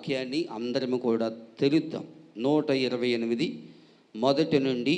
వాక్యాన్ని అందరము కూడా తెలుద్దాం. 128 మొదటి నుండి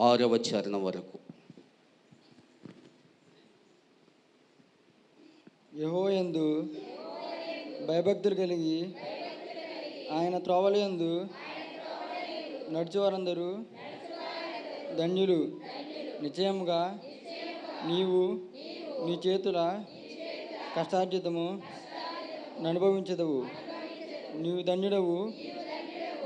6వ చరణం వరకు. యెహోవాయందు భయభక్తులు కలిగి ఆయన త్రోవలయందు నడుచువారందరూ ధన్యులు. నిశ్చయముగా నీవు నీ చేతుల కష్టార్జితము అనుభవించదవు. నీవు ధన్యుడవు,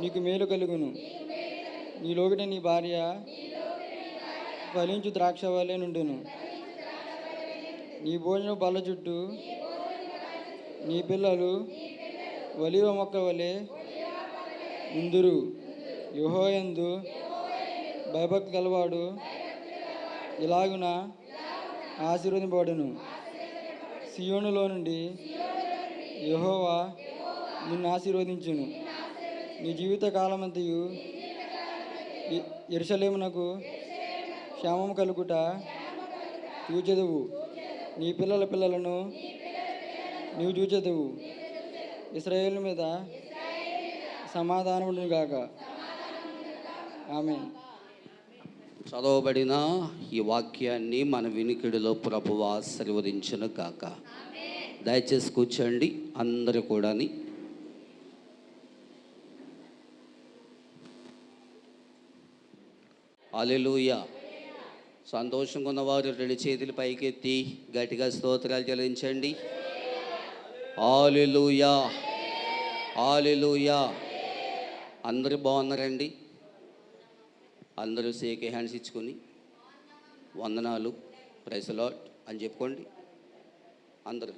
నీకు మేలు కలుగును. నీ లోగిట నీ భార్య ఫలించు ద్రాక్ష వలె నుండును. నీ భోజన బల్ల చుట్టూ నీ పిల్లలు ఒలీవ మొక్క వలె ఉందురు. యెహోవాయందు భయభక్తి గలవాడు ఇలాగున ఆశీర్వదింపబడును. సియోనులో నుండి యెహోవా నిన్ను ఆశీర్వదించును. నీ జీవిత కాలమంతయు యెరూషలేమునకు క్షేమము కలుగుట చూచెదవు. నీ పిల్లల పిల్లలను నీవు చూచెదవు. ఇశ్రాయేలు మీద సమాధానమును గాక. ఆమేన్. చదవబడిన ఈ వాక్యాన్ని మన వినికిడిలో ప్రభువు ఆశీర్వదించును గాక. దయచేసి కూర్చోండి అందరూ కూడాని. హల్లెలూయా. సంతోషంగా ఉన్నవారు 2 చేతులు పైకెత్తి గట్టిగా స్తోత్రాలు చెల్లించండి. హల్లెలూయా, హల్లెలూయా. అందరూ బాగున్నారండి? అందరూ షేక్ హ్యాండ్స్ ఇచ్చుకొని వందనాలు, ప్రైజ్ లార్డ్ అని చెప్పుకోండి అందరూ.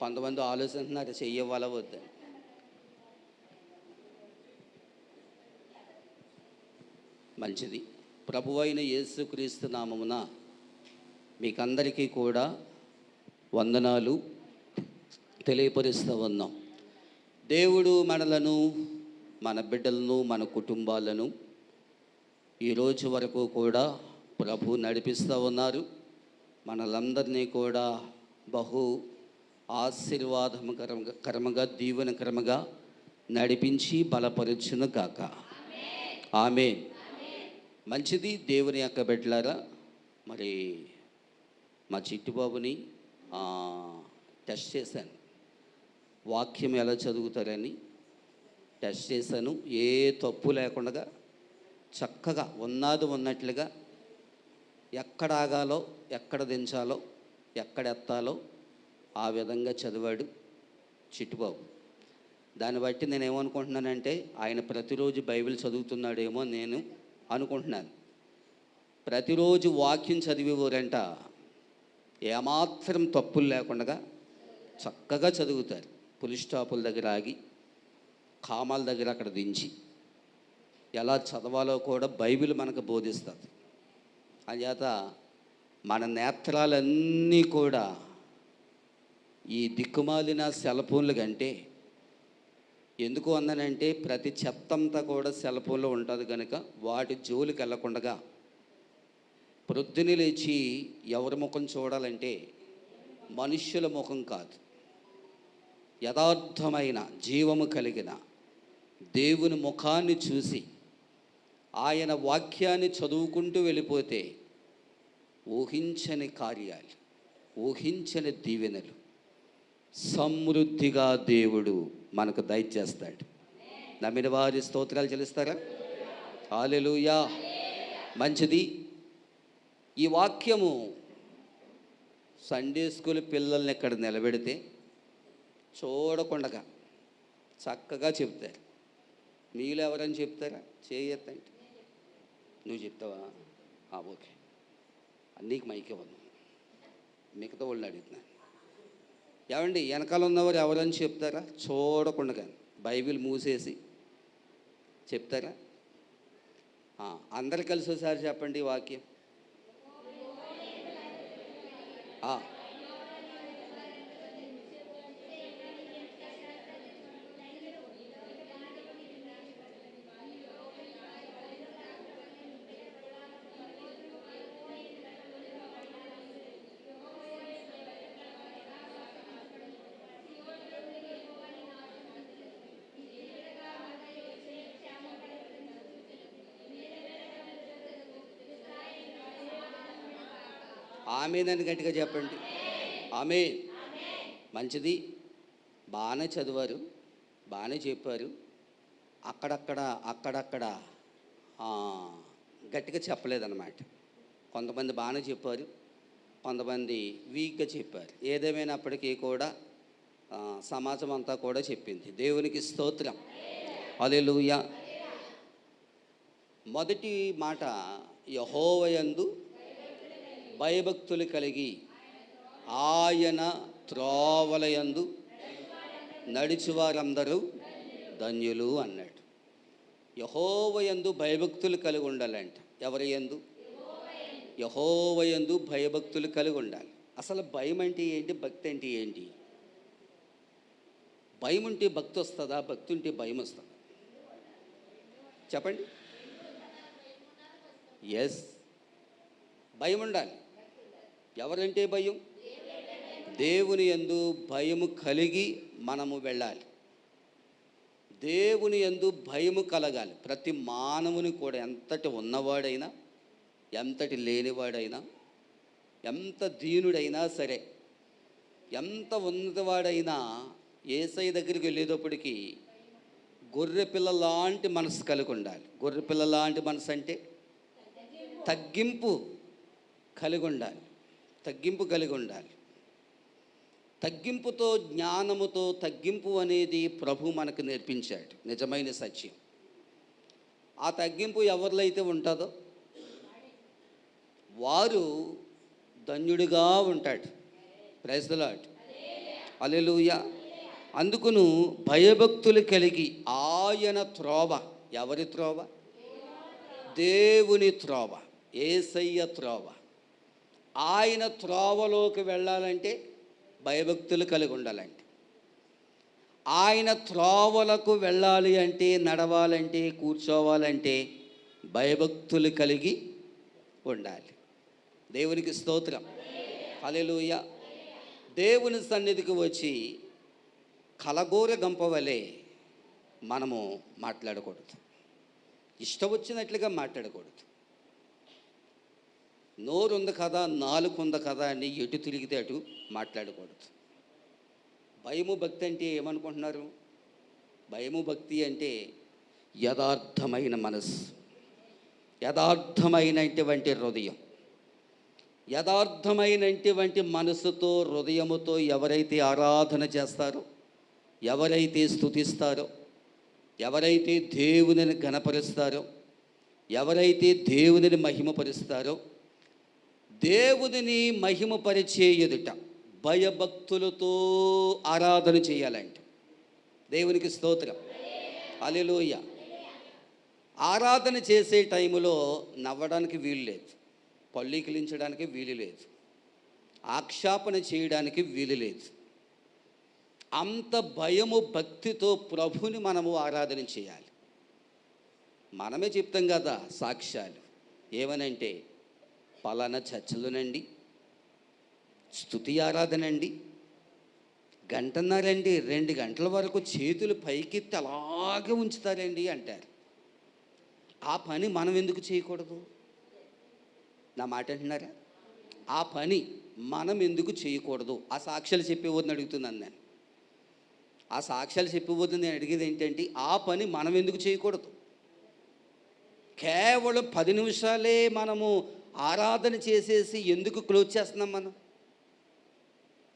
కొంతమంది ఆలోచిస్తున్నారు చెయ్యవాల వద్దని. మంచిది. ప్రభువైన యేసుక్రీస్తు నామమున మీకందరికీ కూడా వందనాలు తెలియపరుస్తూ ఉన్నాం. దేవుడు మనలను, మన బిడ్డలను, మన కుటుంబాలను ఈరోజు వరకు కూడా ప్రభు నడిపిస్తూ ఉన్నారు. మనలందరినీ కూడా బహు ఆశీర్వాదకరముగా దీవెనకరముగా నడిపించి బలపరచును గాక. ఆమేన్. మంచిది. దేవుని యొక్క బిడ్డలారా, మరి మా చిట్టిబాబుని టెస్ట్ చేశాను. వాక్యం ఎలా చదువుతారని టెస్ట్ చేశాను. ఏ తప్పు లేకుండా చక్కగా ఉన్నట్లుగా ఎక్కడ ఆగాలో, ఎక్కడ దించాలో, ఎక్కడ ఎత్తాలో ఆ విధంగా చదివాడు చిట్టిబాబు. దాన్ని బట్టి నేను ఏమనుకుంటున్నానంటే ఆయన ప్రతిరోజు బైబిల్ చదువుతున్నాడేమో నేను అనుకుంటున్నాను. ప్రతిరోజు వాక్యం చదివేవారంట ఏమాత్రం తప్పులు లేకుండా చక్కగా చదువుతారు. పులి స్టాపుల దగ్గర ఆగి, కామాల దగ్గర అక్కడ దించి ఎలా చదవాలో కూడా బైబిల్ మనకు బోధిస్తుంది. అంచేత మన నేత్రాలన్నీ కూడా ఈ దిక్కుమాలిన సెల్ ఫోన్ల కంటే, ఎందుకు అన్నానంటే ప్రతి చెత్తంతా కూడా సెల్ ఫోన్లో ఉంటుంది కనుక వాటి జోలికి వెళ్ళకుండా ప్రొద్దున లేచి ఎవరి ముఖం చూడాలంటే మనుష్యుల ముఖం కాదు, యథార్థమైన జీవము కలిగిన దేవుని ముఖాన్ని చూసి ఆయన వాక్యాన్ని చదువుకుంటూ వెళ్ళిపోతే ఊహించని కార్యాలు, ఊహించని దీవెనలు సమృద్ధిగా దేవుడు మనకు దయచేస్తాడు. నమ్మిన వారి స్తోత్రాలు చెల్లిస్తారా? హల్లెలూయా. మంచిది. ఈ వాక్యము సండే స్కూల్ పిల్లల్ని ఇక్కడ నిలబెడితే చూడకుండా చక్కగా చెప్తారు. మీలో ఎవరని చెప్తారా? చేయొద్దంటే నువ్వు చెప్తావా? ఓకే, నీకు మైకే ఉంది, మిగతా వాళ్ళని అడుగుతున్నాను. ఏమండి వెనకాల ఉన్నవారు ఎవరని చెప్తారా? చూడకుండా బైబిల్ మూసేసి చెప్తారా? అందరు కలిసి ఒకసారి చెప్పండి వాక్యం. ఆమేనని గట్టిగా చెప్పండి. ఆమేన్. మంచిది. బాగానే చదివారు, బాగానే చెప్పారు. అక్కడక్కడ ఆ, గట్టిగా చెప్పలేదన్నమాట. కొంతమంది బాగానే చెప్పారు, కొంతమంది వీక్గా చెప్పారు. ఏదేమైనప్పటికీ కూడా సమాజం అంతా కూడా చెప్పింది. దేవునికి స్తోత్రం. హల్లెలూయా. మొదటి మాట, యెహోవాయందు భయభక్తులు కలిగి ఆయన త్రోవలయందు నడిచివారందరూ ధన్యులు అన్నాడు. యెహోవాయందు భయభక్తులు కలిగి ఉండాలంట. ఎవరి యందు? యెహోవాయందు భయభక్తులు కలిగి ఉండాలి. అసలు భయం అంటే ఏంటి? భక్తి అంటే ఏంటి? భయం ఉంటే భక్తి వస్తుందా? భక్తి ఉంటే భయం వస్తుందా? చెప్పండి. ఎస్, భయం ఉండాలి. ఎవరంటే భయం? దేవుని యందు భయము కలిగి మనము వెళ్ళాలి. దేవుని యందు భయము కలగాలి. ప్రతి మానవుని కూడా, ఎంతటి ఉన్నవాడైనా, ఎంతటి లేనివాడైనా, ఎంత దీనుడైనా సరే, ఎంత ఉన్నవాడైనా యేసయ్య దగ్గరికి వెళ్ళేటప్పటికి గొర్రె పిల్ల లాంటి మనసు కలిగి ఉండాలి. గొర్రె పిల్ల లాంటి మనసు అంటే తగ్గింపు కలిగి ఉండాలి. తగ్గింపు కలిగి ఉండాలి. తగ్గింపుతో, జ్ఞానముతో తగ్గింపు అనేది ప్రభు మనకు నేర్పించాడు. నిజమైన సత్యం. ఆ తగ్గింపు ఎవరిలో అయితే ఉంటుందో వారు ధన్యుడిగా ఉంటాడు. Praise the Lord. హల్లెలూయా. అందుకును భయభక్తులు కలిగి ఆయన త్రోవ. ఎవరి త్రోవ? దేవుని త్రోవ, యేసయ్య త్రోవ. ఆయన త్రోవలోకి వెళ్ళాలంటే భయభక్తులు కలిగి ఉండాలంటే, ఆయన త్రోవలకు వెళ్ళాలి అంటే, నడవాలంటే, కూర్చోవాలంటే భయభక్తులు కలిగి ఉండాలి. దేవునికి స్తోత్రం. హల్లెలూయా. దేవుని సన్నిధికి వచ్చి కలగూర గంప వలె మనము మాట్లాడకూడదు. ఇష్టం వచ్చినట్లుగా మాట్లాడకూడదు. నోరు ఉంది కదా, నాలుగు ఉంది కదా అని ఎటు తిరిగితే అటు మాట్లాడకూడదు. భయము భక్తి అంటే ఏమనుకుంటున్నారు? భయము భక్తి అంటే యథార్థమైన మనసు, యథార్థమైనటువంటి హృదయం. యథార్థమైనటువంటి మనసుతో, హృదయముతో ఎవరైతే ఆరాధన చేస్తారో, ఎవరైతే స్తుతిస్తారో, ఎవరైతే దేవునిని ఘనపరుస్తారో, ఎవరైతే దేవునిని మహిమపరుస్తారో, దేవునిని మహిమపరిచే ఎదుట భయభక్తులతో ఆరాధన చేయాలంటే. దేవునికి స్తోత్రం. హల్లెలూయా. ఆరాధన చేసే టైంలో నవ్వడానికి వీలు లేదు, పళ్ళీకిలించడానికి వీలు లేదు, ఆక్షేపణ చేయడానికి వీలు లేదు. అంత భయము భక్తితో ప్రభుని మనము ఆరాధన చేయాలి. మనమే చెప్తాం కదా సాక్ష్యాలు. ఏమనంటే, పలానా చర్చలోనండి స్తుతి ఆరాధన అండి, గంటన్నారండి, 2 గంటల వరకు చేతులు పైకెత్తి అలాగే ఉంచుతారండి అంటారు. ఆ పని మనం ఎందుకు చేయకూడదు? నా మాట అంటున్నారా? ఆ పని మనం ఎందుకు చేయకూడదు? ఆ సాక్ష్యాలు చెప్పేవద్దని అడుగుతున్నాను నేను. ఆ సాక్ష్యాలు చెప్పేవద్దని నేను అడిగేది ఏంటంటే, ఆ పని మనం ఎందుకు చేయకూడదు? కేవలం 10 నిమిషాలే మనము ఆరాధన చేసేసి ఎందుకు క్లోజ్ చేస్తున్నాం? మనం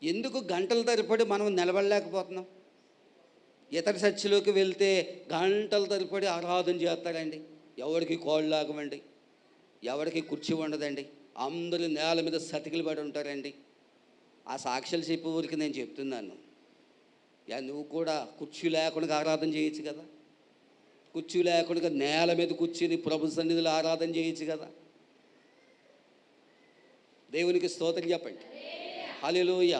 ఎందుకు గంటల తరబడి మనం నిలబడలేకపోతున్నాం? ఇతర చర్చిలోకి వెళ్తే గంటల తరబడి ఆరాధన చేస్తారండి. ఎవరికి కాళ్ళు లాగమండి, ఎవరికి కుర్చీ ఉండదండి, అందరూ నేల మీద సతికిలు పడి ఉంటారండి. ఆ సాక్ష్యాలు చెప్పే ఊరికి నేను చెప్తున్నాను, నువ్వు కూడా కుర్చీ లేకుండా ఆరాధన చేయొచ్చు కదా. కుర్చీ లేకుండా నేల మీద కూర్చుని ప్రభు సన్నిధిలో ఆరాధన చేయొచ్చు కదా. దేవునికి స్తోత్రం చెప్పండి. హల్లెలూయా.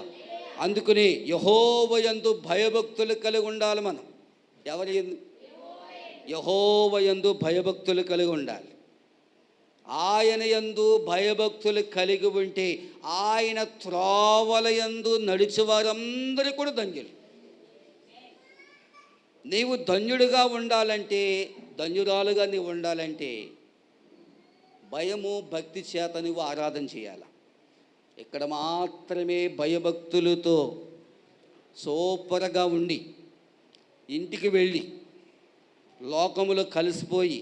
అందుకని యెహోవాయందు భయభక్తులు కలిగి ఉండాలి మనం. ఎవరి యందు? యెహోవాయందు భయభక్తులు కలిగి ఉండాలి. ఆయన యందు భయభక్తులు కలిగి ఉంటే ఆయన త్రోవల యందు నడిచే వారందరూ కూడా ధన్యులు. నీవు ధన్యుడిగా ఉండాలంటే, ధన్యురాలుగా నీవు ఉండాలంటే భయము భక్తి చేత నువ్వు ఆరాధన చేయాలి. ఇక్కడ మాత్రమే భయభక్తులతో సూపర్గా ఉండి ఇంటికి వెళ్ళి లోకములో కలిసిపోయి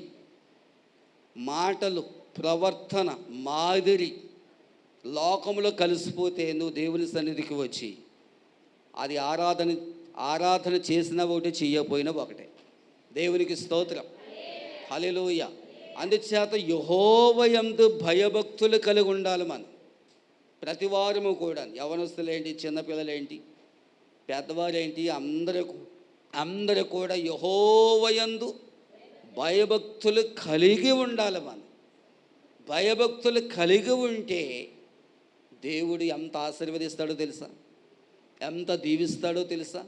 మాటలు ప్రవర్తన మాదిరి లోకములో కలిసిపోతే నువ్వు దేవుని సన్నిధికి వచ్చి అది ఆరాధన చేసినా ఒకటి చెయ్యకపోయినా ఒకటే. దేవునికి స్తోత్రం, హల్లెలూయా. అందుచేత యెహోవా యందు భయభక్తులు కలిగి ఉండాలి మనం ప్రతి వారము కూడా. యవనస్తులేంటి, చిన్నపిల్లలేంటి, పెద్దవారేంటి, అందరూ కూడా యెహోవా యందు భయభక్తులు కలిగి ఉండాలి మనం. భయభక్తులు కలిగి ఉంటే దేవుడు ఎంత ఆశీర్వదిస్తాడో తెలుసా, ఎంత దీవిస్తాడో తెలుసా,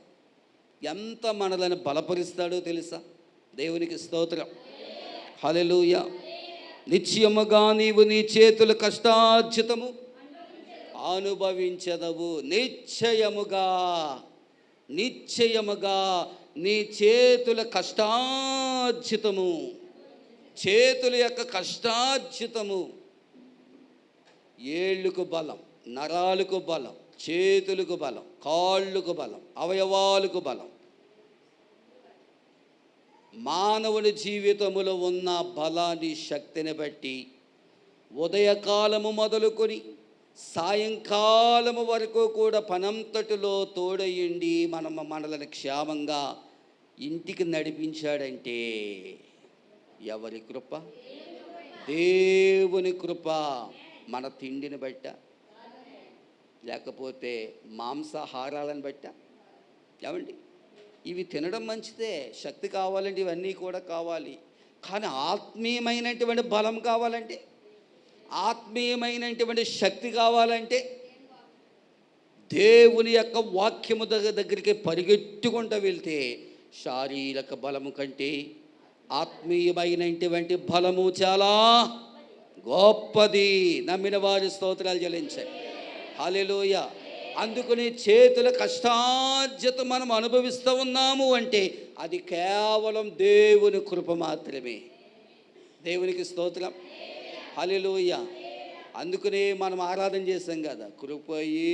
ఎంత మనలను బలపరుస్తాడో తెలుసా. దేవునికి స్తోత్రం, హల్లెలూయా. నిశ్చయముగా నీవు నీ చేతుల కష్టార్జితము అనుభవించదవు. నిశ్చయముగా నీ చేతుల కష్టార్జితము, చేతుల యొక్క కష్టార్జితము, ఏళ్ళకు బలం, నరాలకు బలం, చేతులకు బలం, కాళ్ళకు బలం, అవయవాలకు బలం, మానవుని జీవితములో ఉన్న బలాన్ని, శక్తిని బట్టి ఉదయకాలము మొదలుకొని సాయంకాలము వరకు కూడా పనంతటిలో తోడయ్యండి మనలను క్షేమంగా ఇంటికి నడిపించాడంటే ఎవరి కృప? దేవుని కృప. మన తిండిని బట్ట, లేకపోతే మాంసాహారాలను బట్ట? ఏమండి, ఇవి తినడం మంచిదే, శక్తి కావాలంటే ఇవన్నీ కూడా కావాలి. కానీ ఆత్మీయమైనటువంటి బలం కావాలంటే, ఆత్మీయమైనటువంటి శక్తి కావాలంటే దేవుని యొక్క వాక్యము దగ్గరికి పరిగెట్టుకుంటూ వెళ్తే శారీరక బలము కంటే ఆత్మీయమైనటువంటి బలము చాలా గొప్పది. నమ్మిన వారి స్తోత్రాలు చెల్లించండి, హల్లెలూయా. అందుకని చేతుల కష్టార్జితం మనం అనుభవిస్తూ ఉన్నాము అంటే అది కేవలం దేవుని కృప మాత్రమే. దేవునికి స్తోత్రం, హల్లెలూయా. అందుకనే మనం ఆరాధన చేస్తాం కదా, కృపయే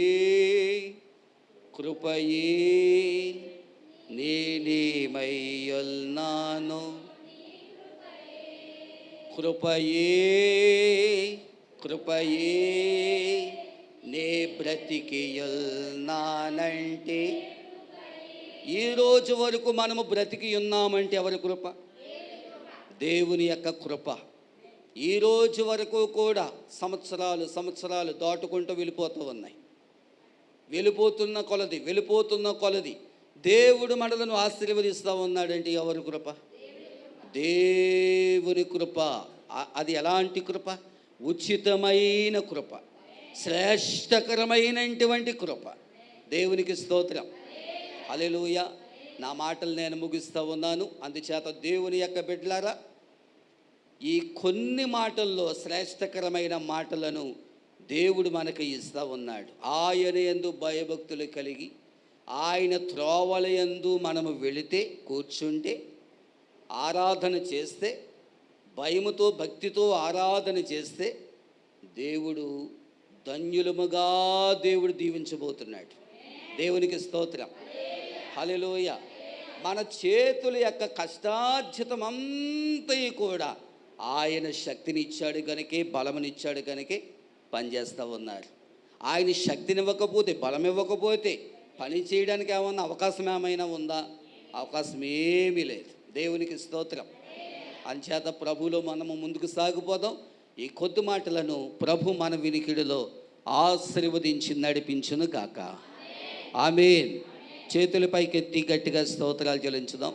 నేనేమయ్యున్నాను, కృపయే నే బ్రతికియున్నానంటే. ఈరోజు వరకు మనము బ్రతికి ఉన్నామంటే ఎవరి కృప? దేవుని యొక్క కృప. ఈరోజు వరకు కూడా సంవత్సరాలు దాటుకుంటూ వెళ్ళిపోతూ ఉన్నాయి. వెళ్ళిపోతున్న కొలది దేవుడు మనలను ఆశీర్వదిస్తూ ఉన్నాడంటే ఎవరి కృప? దేవుని కృప. అది ఎలాంటి కృప? ఉచితమైన కృప, శ్రేష్టకరమైనటువంటి కృప. దేవునికి స్తోత్రం, హల్లెలూయా. నా మాటలు నేను ముగిస్తూ ఉన్నాను. అందుచేత దేవుని యొక్క బిడ్డలారా, ఈ కొన్ని మాటల్లో శ్రేష్టకరమైన మాటలను దేవుడు మనకు ఇస్తూ ఉన్నాడు. ఆయన యందు భయభక్తులు కలిగి ఆయన త్రోవల యందు మనము వెళితే, కూర్చుంటే, ఆరాధన చేస్తే, భయముతో భక్తితో ఆరాధన చేస్తే దేవుడు ధన్యులముగా దేవుడు దీవించబోతున్నాడు. దేవునికి స్తోత్రం, హల్లెలూయా. మన చేతుల యొక్క కష్టార్జితం అంతా కూడా ఆయన శక్తిని ఇచ్చాడు కనుకే, బలమునిచ్చాడు కనుకే పనిచేస్తూ ఉన్నారు. ఆయన శక్తిని ఇవ్వకపోతే, బలం ఇవ్వకపోతే పని చేయడానికి ఏమన్నా అవకాశం ఏమైనా ఉందా? అవకాశం ఏమీ లేదు. దేవునికి స్తోత్రం. అంచేత ప్రభులో మనము ముందుకు సాగిపోదాం. ఈ కొద్ది మాటలను ప్రభు మన వినికిడిలో ఆశీర్వదించి నడిపించును గాక. ఆమేన్. చేతులపైకెత్తి గట్టిగా స్తోత్రాలు చెల్లించుదాం.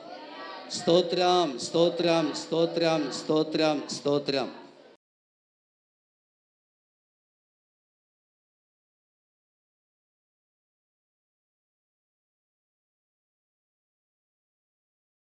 స్తోత్రం, స్తోత్రం, స్తోత్రం, స్తోత్రం, స్తోత్రం.